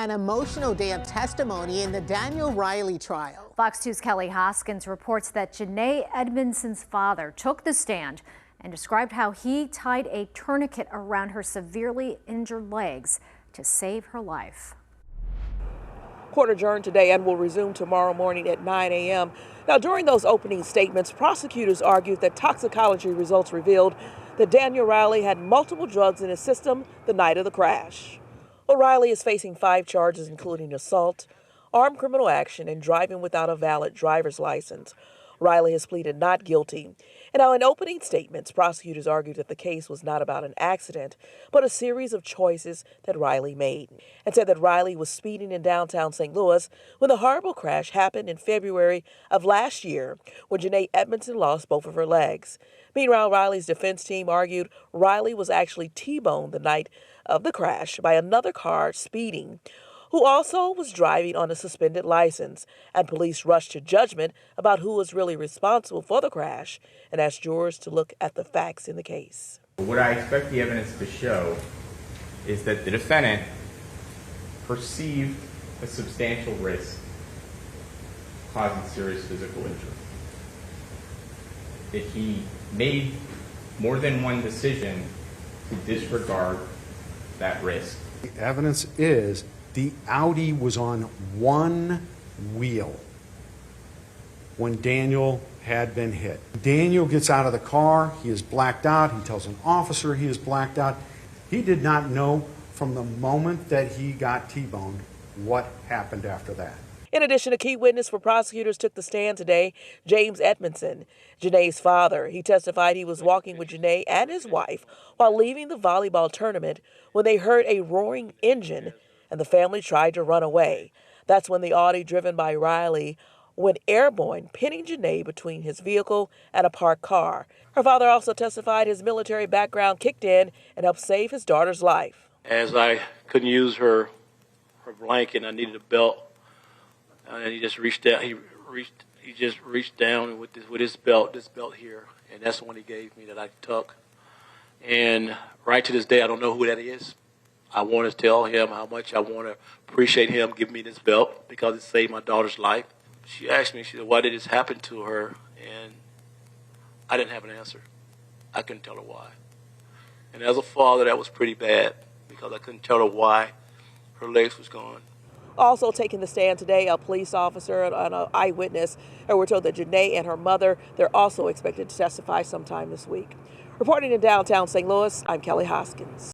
an emotional day of testimony in the Daniel Riley trial. Fox 2's Kelly Hoskins reports that Janae Edmondson's father took the stand and described how he tied a tourniquet around her severely injured legs to save her life. Court adjourned today and will resume tomorrow morning at 9 a.m. Now, during those opening statements, prosecutors argued that toxicology results revealed that Daniel Riley had multiple drugs in his system the night of the crash. Riley is facing 5 charges, including assault, armed criminal action, and driving without a valid driver's license. Riley has pleaded not guilty. And now in opening statements, prosecutors argued that the case was not about an accident, but a series of choices that Riley made, and said that Riley was speeding in downtown St. Louis when the horrible crash happened in February of last year, when Janae Edmondson lost both of her legs. Meanwhile, Riley's defense team argued Riley was actually T-boned the night of the crash by another car speeding, who also was driving on a suspended license, and police rushed to judgment about who was really responsible for the crash and asked jurors to look at the facts in the case. What I expect the evidence to show is that the defendant perceived a substantial risk causing serious physical injury, that he made more than one decision to disregard that risk. The evidence is the Audi was on one wheel when Daniel had been hit. Daniel gets out of the car, he is blacked out, he tells an officer he is blacked out. He did not know from the moment that he got T-boned what happened after that. In addition, a key witness for prosecutors took the stand today, James Edmondson, Janae's father. He testified he was walking with Janae and his wife while leaving the volleyball tournament when they heard a roaring engine and the family tried to run away. That's when the Audi driven by Riley went airborne, pinning Janae between his vehicle and a parked car. Her father also testified his military background kicked in and helped save his daughter's life. As I couldn't use her blanket, I needed a belt. And he just reached out. He just reached down with this belt here, and that's the one he gave me that I took. And right to this day, I don't know who that is. I want to tell him how much I want to appreciate him giving me this belt because it saved my daughter's life. She asked me, she said, "Why did this happen to her?" And I didn't have an answer. I couldn't tell her why. And as a father, that was pretty bad because I couldn't tell her why her legs was gone. Also taking the stand today, a police officer and an eyewitness. And we're told that Janae and her mother, they're also expected to testify sometime this week. Reporting in downtown St. Louis, I'm Kelly Hoskins.